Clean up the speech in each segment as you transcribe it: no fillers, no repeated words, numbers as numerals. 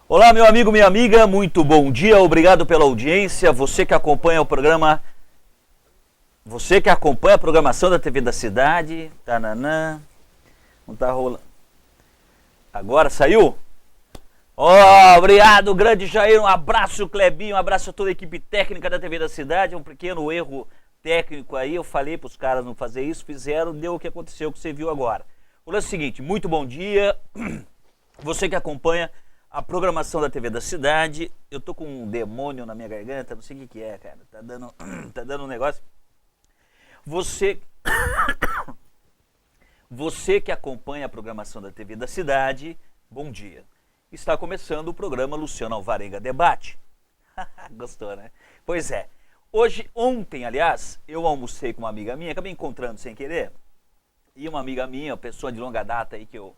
Olá, meu amigo, minha amiga, muito bom dia, obrigado pela audiência. Você que acompanha o programa, você que acompanha a programação da TV da Cidade, tananã, não tá rolando. Agora saiu? Obrigado, grande Jair, um abraço, Clebinho, um abraço a toda a equipe técnica da TV da Cidade. Um pequeno erro técnico aí, eu falei para os caras não fazer isso, fizeram, deu o que aconteceu, o que você viu agora. O lance é o seguinte, muito bom dia, você que acompanha a programação da TV da Cidade. Eu tô com um demônio na minha garganta, não sei o que é, cara, tá dando um negócio. Você que acompanha a programação da TV da Cidade, bom dia. Está começando o programa Luciano Alvarenga Debate. Gostou, né? Pois é. Ontem, aliás, eu almocei com uma amiga minha, acabei encontrando sem querer. E uma amiga minha, uma pessoa de longa data aí que eu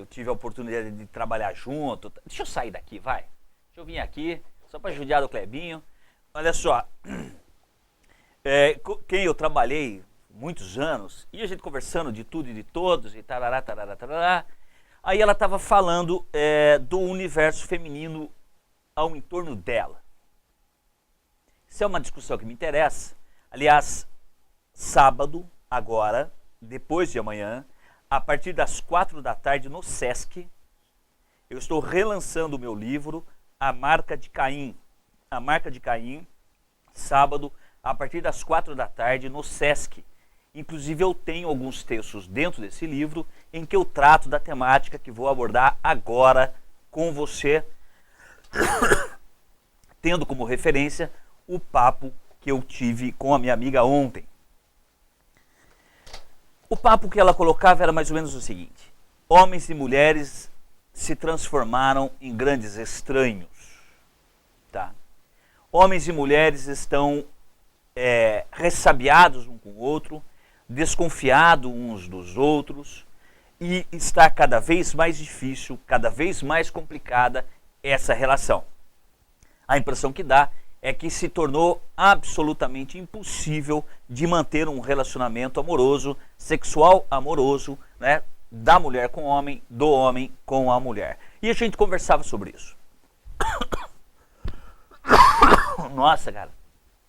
tive a oportunidade de trabalhar junto. Deixa eu sair daqui, vai. Deixa eu vir aqui, só para judiar do Clebinho. Olha só, quem eu trabalhei muitos anos, e a gente conversando de tudo e de todos, e tarará, tarará, tarará. Aí ela estava falando do universo feminino ao entorno dela. Isso é uma discussão que me interessa. Aliás, sábado, agora, depois de amanhã, a partir das 4 da tarde no Sesc, eu estou relançando o meu livro, A Marca de Caim. A Marca de Caim, sábado, a partir das 4 da tarde no Sesc. Inclusive eu tenho alguns textos dentro desse livro em que eu trato da temática que vou abordar agora com você, tendo como referência o papo que eu tive com a minha amiga ontem. O papo que ela colocava era mais ou menos o seguinte: homens e mulheres se transformaram em grandes estranhos. Tá? Homens e mulheres estão ressabiados um com o outro, desconfiados uns dos outros, e está cada vez mais difícil, cada vez mais complicada essa relação. A impressão que dá é que se tornou absolutamente impossível de manter um relacionamento amoroso, sexual amoroso, né, da mulher com o homem, do homem com a mulher. E a gente conversava sobre isso. Nossa, cara,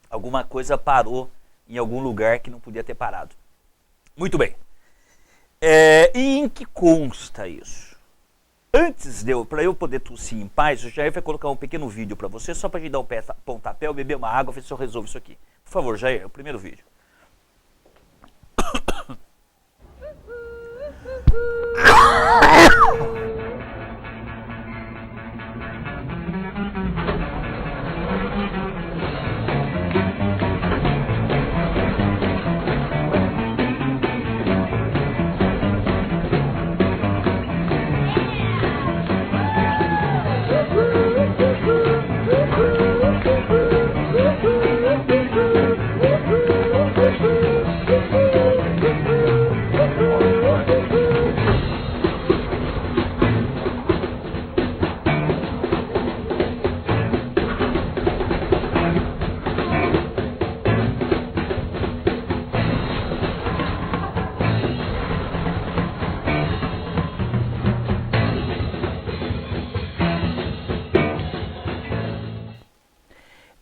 alguma coisa parou em algum lugar que não podia ter parado. Muito bem. E em que consta isso? Antes para eu poder tossir em paz, o Jair vai colocar um pequeno vídeo para você, só para a gente dar um pontapé, eu beber uma água, ver se eu resolvo isso aqui. Por favor, Jair, o primeiro vídeo.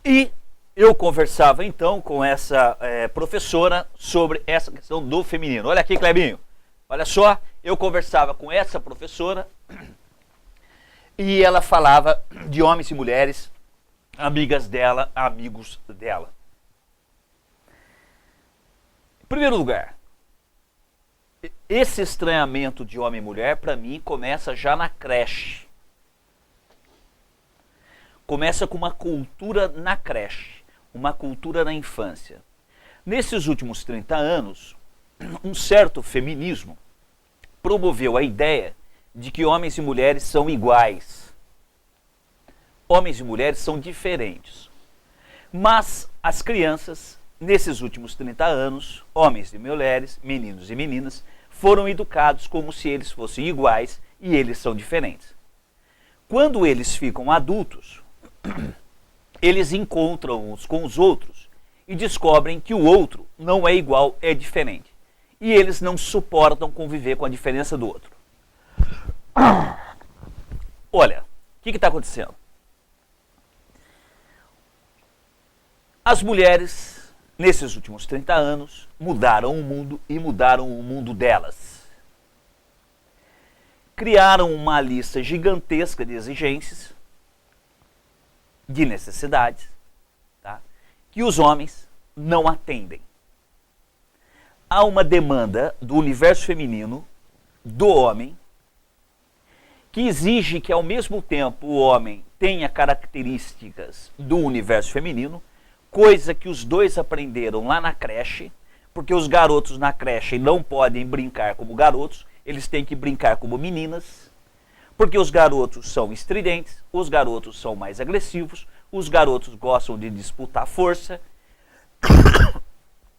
E eu conversava então com essa professora sobre essa questão do feminino. Olha aqui, Clebinho. Olha só, eu conversava com essa professora e ela falava de homens e mulheres, amigas dela, amigos dela. Em primeiro lugar, esse estranhamento de homem e mulher, para mim, começa já na creche. Começa com uma cultura na creche, uma cultura na infância. Nesses últimos 30 anos, um certo feminismo promoveu a ideia de que homens e mulheres são iguais. Homens e mulheres são diferentes. Mas as crianças, nesses últimos 30 anos, homens e mulheres, meninos e meninas, foram educados como se eles fossem iguais e eles são diferentes. Quando eles ficam adultos, eles encontram uns com os outros e descobrem que o outro não é igual, é diferente. E eles não suportam conviver com a diferença do outro. Olha, que está acontecendo? As mulheres, nesses últimos 30 anos, mudaram o mundo e mudaram o mundo delas. Criaram uma lista gigantesca de exigências, de necessidades, tá? Que os homens não atendem. Há uma demanda do universo feminino, do homem, que exige que ao mesmo tempo o homem tenha características do universo feminino, coisa que os dois aprenderam lá na creche, porque os garotos na creche não podem brincar como garotos, eles têm que brincar como meninas, porque os garotos são estridentes, os garotos são mais agressivos, os garotos gostam de disputar força,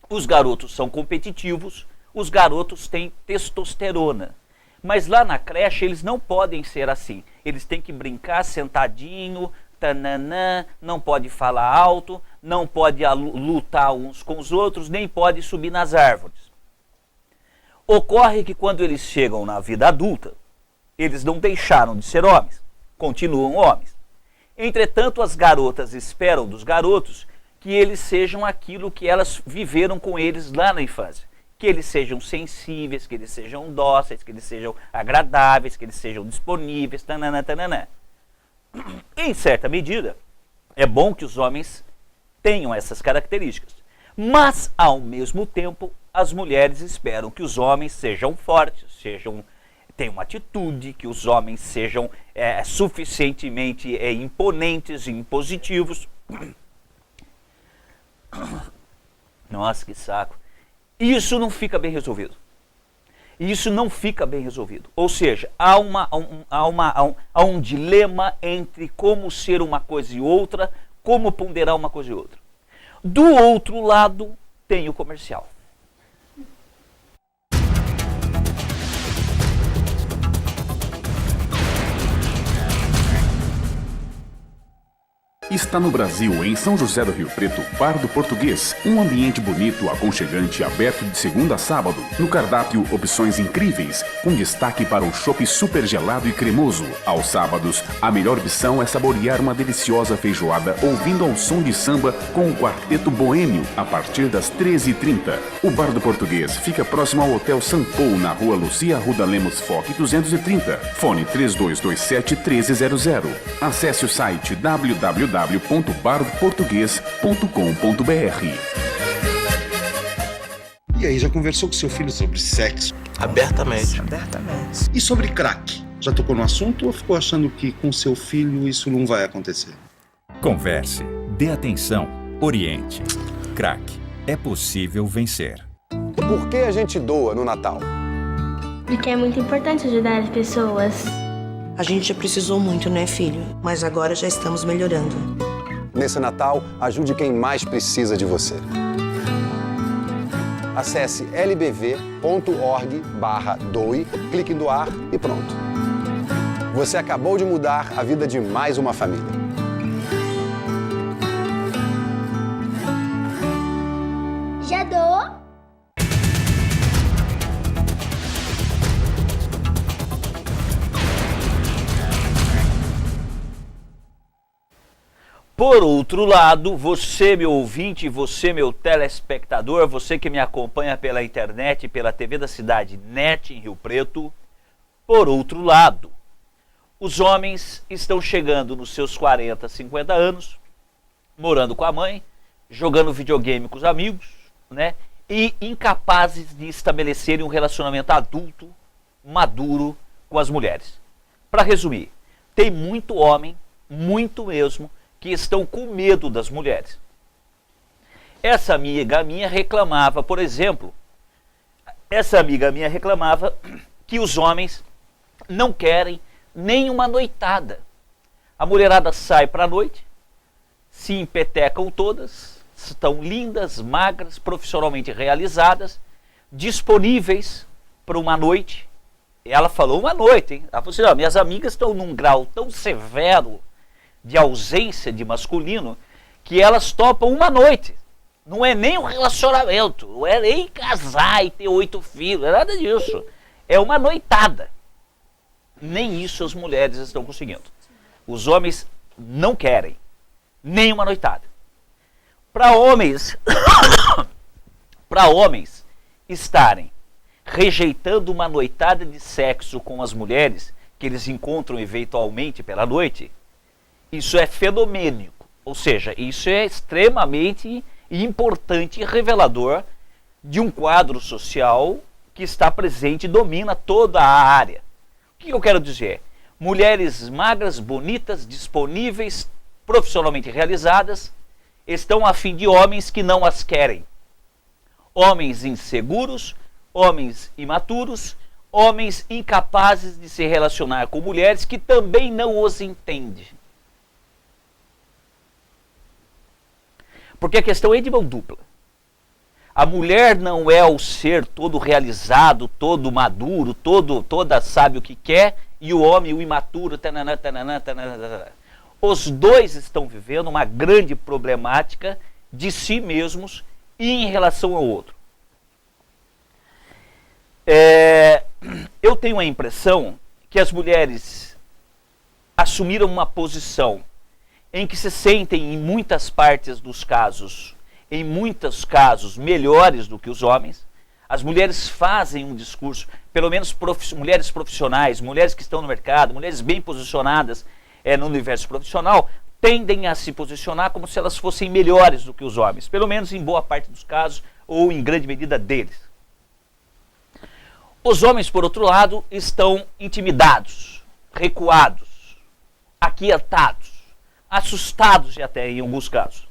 os garotos são competitivos, os garotos têm testosterona. Mas lá na creche eles não podem ser assim. Eles têm que brincar sentadinho, tananã, não pode falar alto, não pode lutar uns com os outros, nem pode subir nas árvores. Ocorre que quando eles chegam na vida adulta, eles não deixaram de ser homens, continuam homens. Entretanto, as garotas esperam dos garotos que eles sejam aquilo que elas viveram com eles lá na infância. Que eles sejam sensíveis, que eles sejam dóceis, que eles sejam agradáveis, que eles sejam disponíveis, tananã, tananã. Em certa medida, é bom que os homens tenham essas características. Mas, ao mesmo tempo, as mulheres esperam que os homens sejam fortes, tenham uma atitude, que os homens sejam suficientemente imponentes e impositivos. Nossa, que saco. Isso não fica bem resolvido. Isso não fica bem resolvido. Ou seja, há um dilema entre como ser uma coisa e outra, como ponderar uma coisa e outra. Do outro lado, tem o comercial. Está no Brasil, em São José do Rio Preto, Bar do Português. Um ambiente bonito, aconchegante, aberto de segunda a sábado. No cardápio, opções incríveis, com destaque para o chopp super gelado e cremoso. Aos sábados, a melhor opção é saborear uma deliciosa feijoada ouvindo ao som de samba com o Quarteto Boêmio, a partir das 13h30. O Bar do Português fica próximo ao Hotel Sampou, na rua Lucia Arruda Lemos Foque 230. Fone 3227-1300. Acesse o site www.bardoportugues.com.br. E aí, já conversou com seu filho sobre sexo? Abertamente. E sobre crack? Já tocou no assunto ou ficou achando que com seu filho isso não vai acontecer? Converse, dê atenção, oriente. Crack, é possível vencer. Por que a gente doa no Natal? Porque é muito importante ajudar as pessoas. A gente já precisou muito, né, filho? Mas agora já estamos melhorando. Nesse Natal, ajude quem mais precisa de você. Acesse lbv.org/doe, clique em doar e pronto. Você acabou de mudar a vida de mais uma família. Já dou? Por outro lado, você, meu ouvinte, você, meu telespectador, você que me acompanha pela internet, pela TV da Cidade Net em Rio Preto, por outro lado, os homens estão chegando nos seus 40, 50 anos, morando com a mãe, jogando videogame com os amigos, né? E incapazes de estabelecerem um relacionamento adulto, maduro com as mulheres. Para resumir, tem muito homem, muito mesmo, que estão com medo das mulheres. Essa amiga minha reclamava, por exemplo, que os homens não querem nem uma noitada. A mulherada sai para a noite, se empetecam todas, estão lindas, magras, profissionalmente realizadas, disponíveis para uma noite. Ela falou uma noite, hein? Ela falou assim, minhas amigas estão num grau tão severo de ausência de masculino, que elas topam uma noite. Não é nem um relacionamento, não é nem casar e ter 8 filhos, é nada disso. É uma noitada. Nem isso as mulheres estão conseguindo. Os homens não querem nem uma noitada. Para homens, para homens estarem rejeitando uma noitada de sexo com as mulheres que eles encontram eventualmente pela noite, isso é fenomênico, ou seja, isso é extremamente importante e revelador de um quadro social que está presente e domina toda a área. O que eu quero dizer? Mulheres magras, bonitas, disponíveis, profissionalmente realizadas, estão a fim de homens que não as querem. Homens inseguros, homens imaturos, homens incapazes de se relacionar com mulheres que também não os entendem. Porque a questão é de mão dupla. A mulher não é o ser todo realizado, todo maduro, toda sabe o que quer, e o homem, o imaturo, tananã, tananã, tananã, tananã. Os dois estão vivendo uma grande problemática de si mesmos e em relação ao outro. Eu tenho a impressão que as mulheres assumiram uma posição em que se sentem, em muitas partes dos casos, em muitos casos, melhores do que os homens. As mulheres fazem um discurso, pelo menos mulheres profissionais, mulheres que estão no mercado, mulheres bem posicionadas no universo profissional, tendem a se posicionar como se elas fossem melhores do que os homens, pelo menos em boa parte dos casos, ou em grande medida deles. Os homens, por outro lado, estão intimidados, recuados, aquietados, assustados até em alguns casos.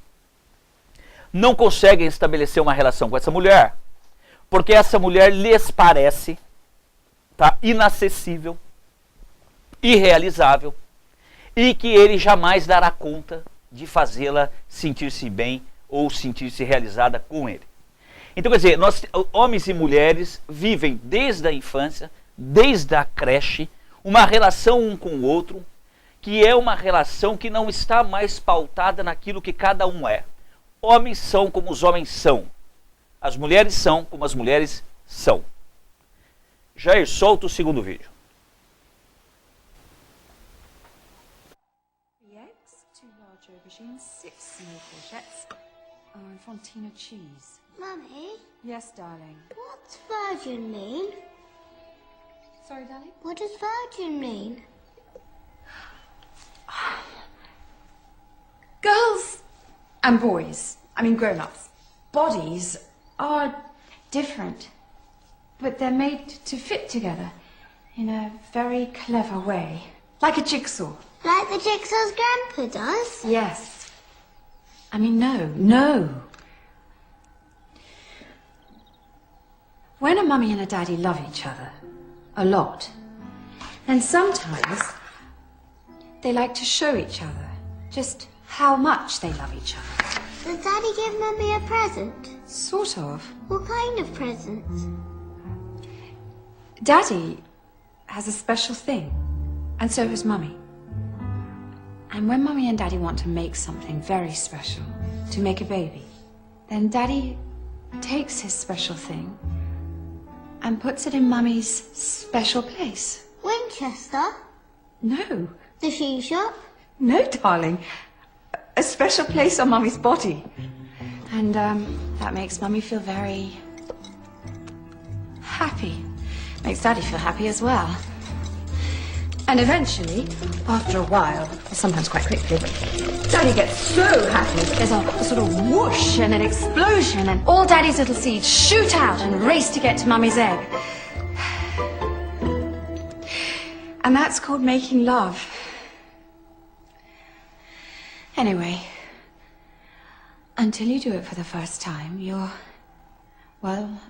Não conseguem estabelecer uma relação com essa mulher, porque essa mulher lhes parece inacessível, irrealizável, e que ele jamais dará conta de fazê-la sentir-se bem ou sentir-se realizada com ele. Então, quer dizer, nós, homens e mulheres, vivem desde a infância, desde a creche, uma relação um com o outro, que é uma relação que não está mais pautada naquilo que cada um é. Homens são como os homens são. As mulheres são como as mulheres são. Jair, solta o segundo vídeo. 3 eggs, 2 large aubergines, 6 small courgettes, and fontina cheese. Mummy, Yes, darling. what's virgin mean? Sorry, darling? What does virgin mean? Girls and boys, I mean grown-ups, bodies are different, but they're made to fit together in a very clever way, like a jigsaw. Like the jigsaw's grandpa does? Yes. I mean, no. When a mummy and a daddy love each other a lot, then sometimes they like to show each other just how much they love each other. Does Daddy give Mummy a present? Sort of. What kind of present? Daddy has a special thing, and so has Mummy. And when Mummy and Daddy want to make something very special, to make a baby, then Daddy takes his special thing and puts it in Mummy's special place. Winchester? No. The shoe shop? No, darling. A special place on Mummy's body. And that makes Mummy feel very happy. Makes Daddy feel happy as well. And eventually, after a while, or sometimes quite quickly, Daddy gets so happy that there's a sort of whoosh and an explosion, and all Daddy's little seeds shoot out and race to get to Mummy's egg. And that's called making love. Anyway, until you do it for the first time, you're, well,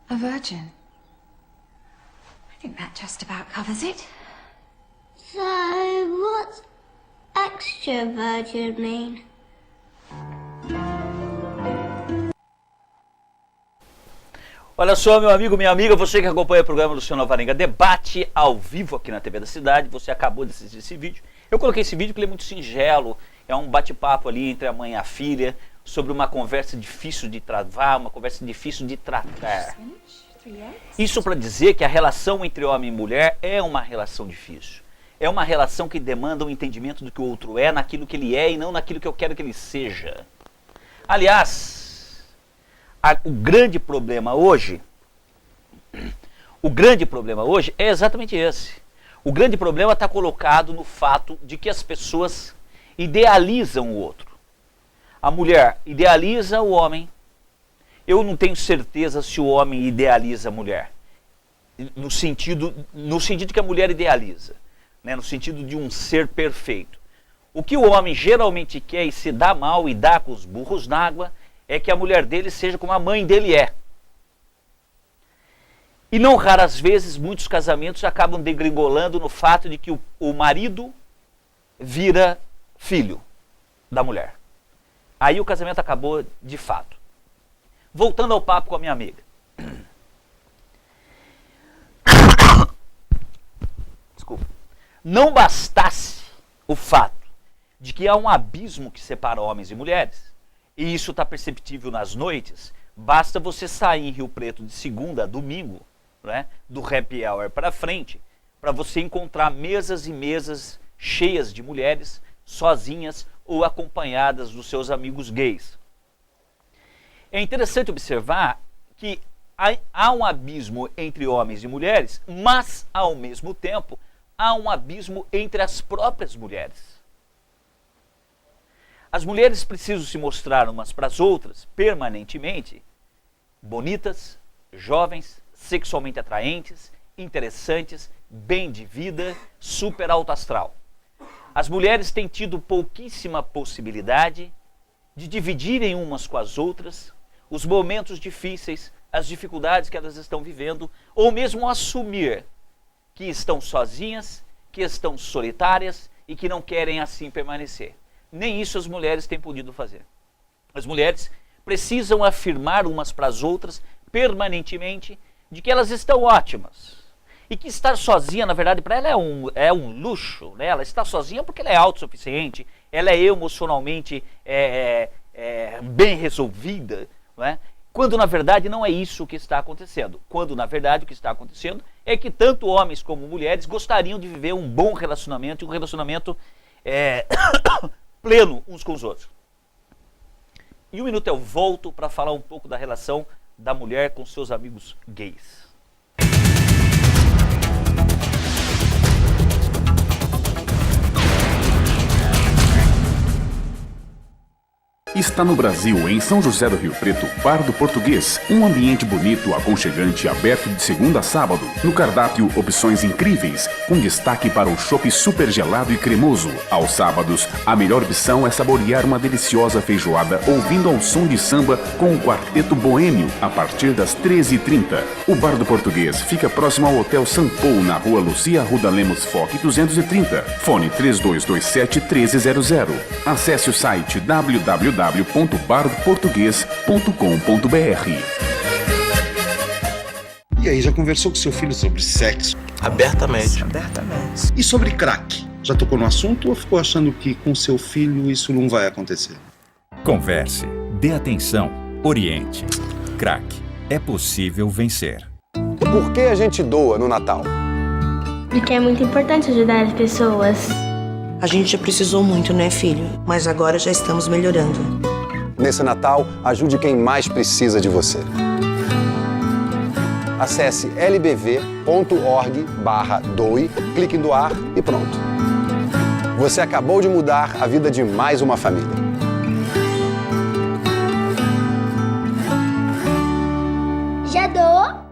a virgin. I think that just about covers it. So, what's extra virgin mean? Olha só, meu amigo, minha amiga, você que acompanha o programa Luciano Alvarenga Debate ao vivo aqui na TV da Cidade, você acabou de assistir esse vídeo. Eu coloquei esse vídeo porque ele é muito singelo, é um bate-papo ali entre a mãe e a filha, sobre uma conversa difícil de travar, uma conversa difícil de tratar. Isso para dizer que a relação entre homem e mulher é uma relação difícil. É uma relação que demanda um entendimento do que o outro é, naquilo que ele é e não naquilo que eu quero que ele seja. Aliás, o grande problema hoje é exatamente esse. O grande problema está colocado no fato de que as pessoas idealizam o outro. A mulher idealiza o homem. Eu não tenho certeza se o homem idealiza a mulher. No sentido que a mulher idealiza. Né? No sentido de um ser perfeito. O que o homem geralmente quer e se dá mal e dá com os burros na água é que a mulher dele seja como a mãe dele é. E não raras vezes muitos casamentos acabam degringolando no fato de que o marido vira filho da mulher. Aí o casamento acabou de fato. Voltando ao papo com a minha amiga. Desculpa. Não bastasse o fato de que há um abismo que separa homens e mulheres, e isso está perceptível nas noites, basta você sair em Rio Preto de segunda a domingo, né, do happy hour para frente, para você encontrar mesas e mesas cheias de mulheres, sozinhas ou acompanhadas dos seus amigos gays. É interessante observar que há um abismo entre homens e mulheres, mas, ao mesmo tempo, há um abismo entre as próprias mulheres. As mulheres precisam se mostrar umas para as outras, permanentemente, bonitas, jovens, sexualmente atraentes, interessantes, bem de vida, super alto astral. As mulheres têm tido pouquíssima possibilidade de dividirem umas com as outras os momentos difíceis, as dificuldades que elas estão vivendo, ou mesmo assumir que estão sozinhas, que estão solitárias e que não querem assim permanecer. Nem isso as mulheres têm podido fazer. As mulheres precisam afirmar umas para as outras permanentemente de que elas estão ótimas. E que estar sozinha, na verdade, para ela é um luxo. Né? Ela está sozinha porque ela é autossuficiente, ela é emocionalmente bem resolvida. Não é? Quando, na verdade, não é isso que está acontecendo. Quando, na verdade, o que está acontecendo é que tanto homens como mulheres gostariam de viver um bom relacionamento, e um relacionamento pleno uns com os outros. Em um minuto eu volto para falar um pouco da relação da mulher com seus amigos gays. Está no Brasil, em São José do Rio Preto, Bar do Português. Um ambiente bonito, aconchegante, aberto de segunda a sábado. No cardápio, opções incríveis, com destaque para o chopp super gelado e cremoso. Aos sábados, a melhor opção é saborear uma deliciosa feijoada ouvindo ao som de samba com o Quarteto Boêmio, a partir das 13h30. O Bar do Português fica próximo ao Hotel Sampou, na rua Lucia Arruda Lemos Foch 230. Fone 3227-1300. Acesse o site www.bardoportugues.com.br. E aí, já conversou com seu filho sobre sexo? Abertamente. E sobre crack? Já tocou no assunto ou ficou achando que com seu filho isso não vai acontecer? Converse, dê atenção, oriente. Crack, é possível vencer. Por que a gente doa no Natal? Porque é muito importante ajudar as pessoas. A gente já precisou muito, né, filho? Mas agora já estamos melhorando. Nesse Natal, ajude quem mais precisa de você. Acesse lbv.org/doe, clique em doar e pronto. Você acabou de mudar a vida de mais uma família. Já dou?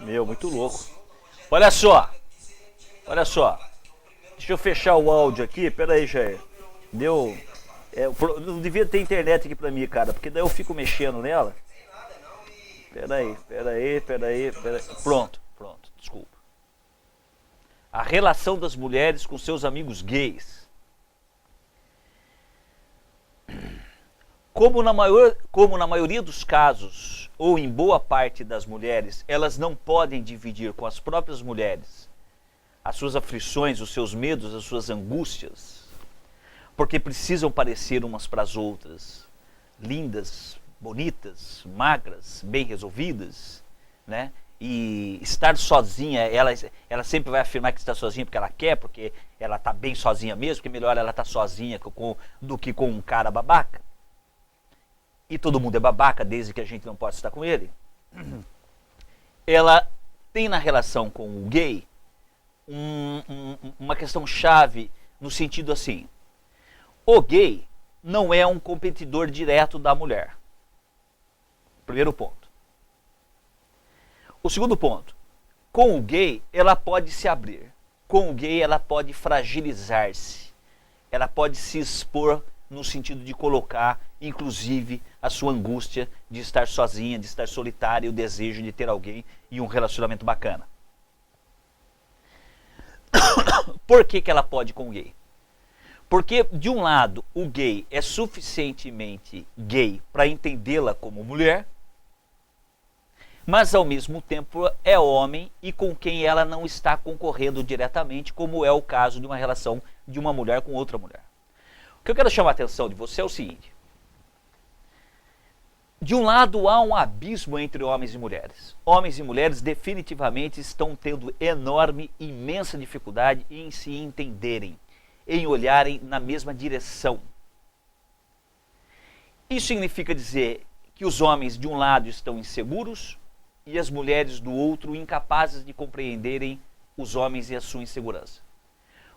Meu, muito louco. Olha só. Deixa eu fechar o áudio aqui. Pera aí, Jair. Deu... não devia ter internet aqui pra mim, cara, porque daí eu fico mexendo nela. Pera aí. Pronto. Desculpa. A relação das mulheres com seus amigos gays. Como na maioria dos casos, ou em boa parte das mulheres, elas não podem dividir com as próprias mulheres as suas aflições, os seus medos, as suas angústias, porque precisam parecer umas para as outras lindas, bonitas, magras, bem resolvidas, né? E estar sozinha, ela sempre vai afirmar que está sozinha porque ela quer, porque ela está bem sozinha mesmo, que melhor ela estar sozinha do que com um cara babaca. E todo mundo é babaca desde que a gente não possa estar com ele. Ela tem na relação com o gay uma questão chave no sentido assim: o gay não é um competidor direto da mulher. Primeiro ponto. O segundo ponto, com o gay ela pode se abrir, com o gay ela pode fragilizar-se, ela pode se expor no sentido de colocar, inclusive, a sua angústia de estar sozinha, de estar solitária e o desejo de ter alguém e um relacionamento bacana. Por que ela pode com o gay? Porque, de um lado, o gay é suficientemente gay para entendê-la como mulher, mas ao mesmo tempo é homem e com quem ela não está concorrendo diretamente, como é o caso de uma relação de uma mulher com outra mulher. O que eu quero chamar a atenção de você é o seguinte: de um lado há um abismo entre homens e mulheres. Homens e mulheres definitivamente estão tendo enorme, imensa dificuldade em se entenderem, em olharem na mesma direção. Isso significa dizer que os homens de um lado estão inseguros e as mulheres do outro incapazes de compreenderem os homens e a sua insegurança.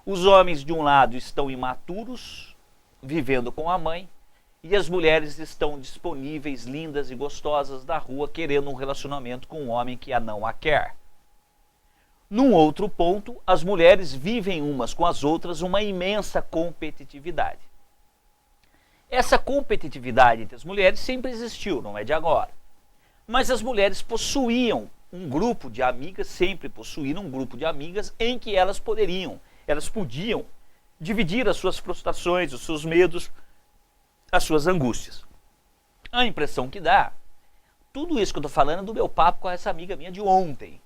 Os homens de um lado estão imaturos, vivendo com a mãe, e as mulheres estão disponíveis, lindas e gostosas da rua, querendo um relacionamento com um homem que não a quer. Num outro ponto, as mulheres vivem umas com as outras uma imensa competitividade. Essa competitividade entre as mulheres sempre existiu, não é de agora. Mas as mulheres possuíam um grupo de amigas, sempre possuíram um grupo de amigas em que elas podiam dividir as suas frustrações, os seus medos, as suas angústias. A impressão que dá, tudo isso que eu estou falando é do meu papo com essa amiga minha de ontem,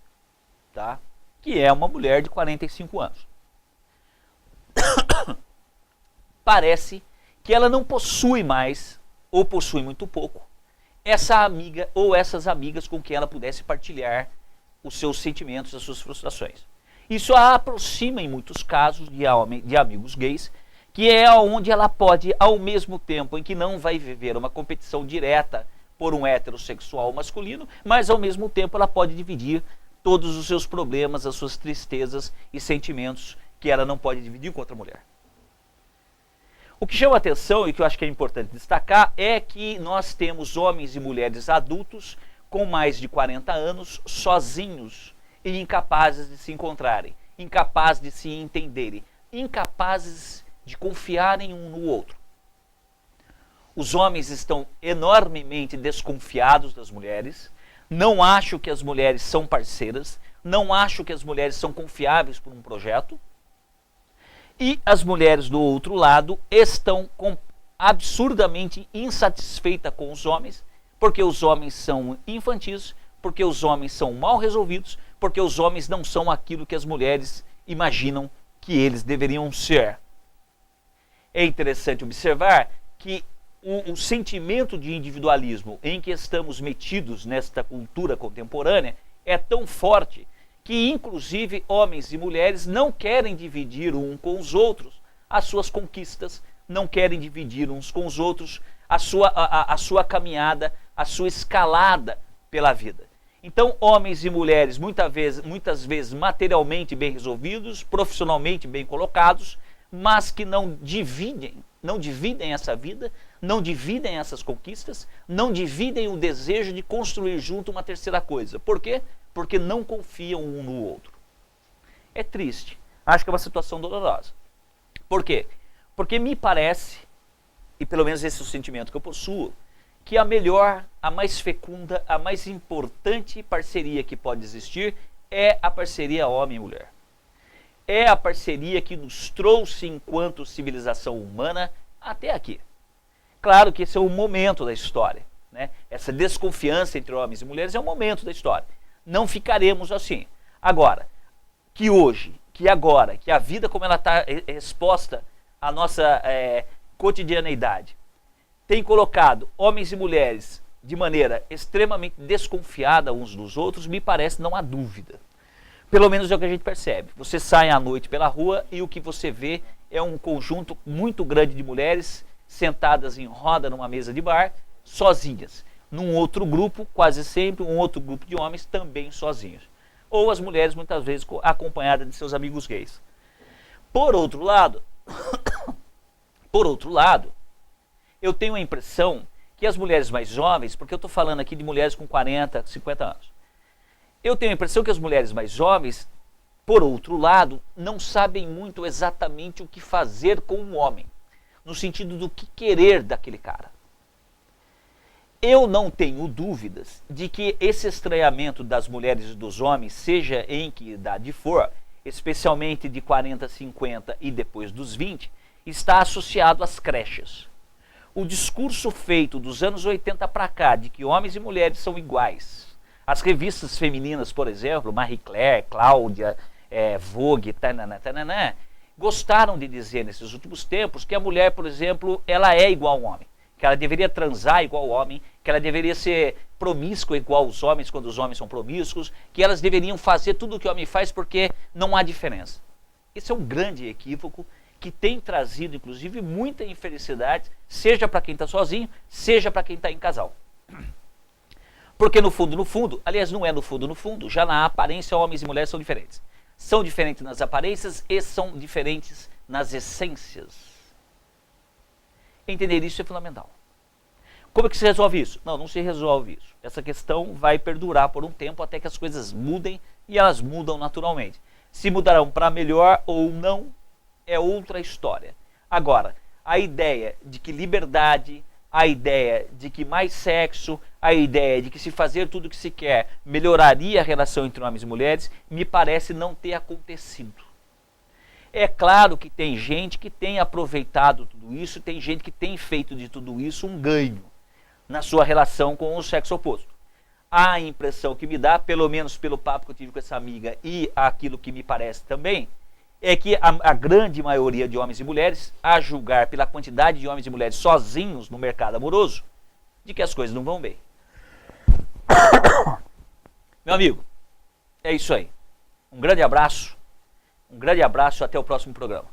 tá? Que é uma mulher de 45 anos. Parece que ela não possui mais, ou possui muito pouco, essa amiga ou essas amigas com quem ela pudesse partilhar os seus sentimentos, as suas frustrações. Isso a aproxima, em muitos casos, de amigos gays, que é onde ela pode, ao mesmo tempo em que não vai viver uma competição direta por um heterossexual masculino, mas ao mesmo tempo ela pode dividir todos os seus problemas, as suas tristezas e sentimentos que ela não pode dividir com outra mulher. O que chama a atenção e que eu acho que é importante destacar é que nós temos homens e mulheres adultos com mais de 40 anos, sozinhos e incapazes de se encontrarem, incapazes de se entenderem, incapazes de confiarem um no outro. Os homens estão enormemente desconfiados das mulheres, não acham que as mulheres são parceiras, não acham que as mulheres são confiáveis por um projeto, e as mulheres do outro lado estão absurdamente insatisfeitas com os homens, porque os homens são infantis, porque os homens são mal resolvidos, porque os homens não são aquilo que as mulheres imaginam que eles deveriam ser. É interessante observar que o sentimento de individualismo em que estamos metidos nesta cultura contemporânea é tão forte que, inclusive, homens e mulheres não querem dividir um com os outros as suas conquistas, não querem dividir uns com os outros a sua caminhada, a sua escalada pela vida. Então, homens e mulheres, muitas vezes materialmente bem resolvidos, profissionalmente bem colocados, mas que não dividem essa vida, não dividem essas conquistas, não dividem o desejo de construir junto uma terceira coisa. Por quê? Porque não confiam um no outro. É triste. Acho que é uma situação dolorosa. Por quê? Porque me parece, e pelo menos esse é o sentimento que eu possuo, que a melhor, a mais fecunda, a mais importante parceria que pode existir é a parceria homem e mulher. É a parceria que nos trouxe enquanto civilização humana até aqui. Claro que esse é um momento da história, né? Essa desconfiança entre homens e mulheres é um momento da história. Não ficaremos assim. Agora, que hoje que agora, que a vida como ela está exposta à nossa cotidianeidade, tem colocado homens e mulheres de maneira extremamente desconfiada uns dos outros, me parece, não há dúvida. Pelo menos é o que a gente percebe. Você sai à noite pela rua e o que você vê é um conjunto muito grande de mulheres sentadas em roda numa mesa de bar, sozinhas. Num outro grupo, quase sempre, um outro grupo de homens também sozinhos. Ou as mulheres muitas vezes acompanhadas de seus amigos gays. Por outro lado, eu tenho a impressão que as mulheres mais jovens, porque eu estou falando aqui de mulheres com 40, 50 anos, eu tenho a impressão que as mulheres mais jovens, por outro lado, não sabem muito exatamente o que fazer com o homem, no sentido do que querer daquele cara. Eu não tenho dúvidas de que esse estranhamento das mulheres e dos homens, seja em que idade for, especialmente de 40, 50 e depois dos 20, está associado às creches. O discurso feito dos anos 80 para cá, de que homens e mulheres são iguais, as revistas femininas, por exemplo, Marie Claire, Cláudia, Vogue, tananã, gostaram de dizer nesses últimos tempos que a mulher, por exemplo, ela é igual ao homem, que ela deveria transar igual ao homem, que ela deveria ser promíscua igual aos homens quando os homens são promíscuos, que elas deveriam fazer tudo o que o homem faz porque não há diferença. Esse é um grande equívoco que tem trazido, inclusive, muita infelicidade, seja para quem está sozinho, seja para quem está em casal. Porque no fundo, aliás, não é no fundo, já na aparência, homens e mulheres são diferentes. São diferentes nas aparências e são diferentes nas essências. Entender isso é fundamental. Como é que se resolve isso? Não se resolve isso. Essa questão vai perdurar por um tempo até que as coisas mudem, e elas mudam naturalmente. Se mudarão para melhor ou não, é outra história. Agora, a ideia de que liberdade, a ideia de que mais sexo, a ideia de que se fazer tudo o que se quer melhoraria a relação entre homens e mulheres, me parece não ter acontecido. É claro que tem gente que tem aproveitado tudo isso, tem gente que tem feito de tudo isso um ganho na sua relação com o sexo oposto. A impressão que me dá, pelo menos pelo papo que eu tive com essa amiga e aquilo que me parece também, é que a grande maioria de homens e mulheres, a julgar pela quantidade de homens e mulheres sozinhos no mercado amoroso, de que as coisas não vão bem. Meu amigo, é isso aí. Um grande abraço, até o próximo programa.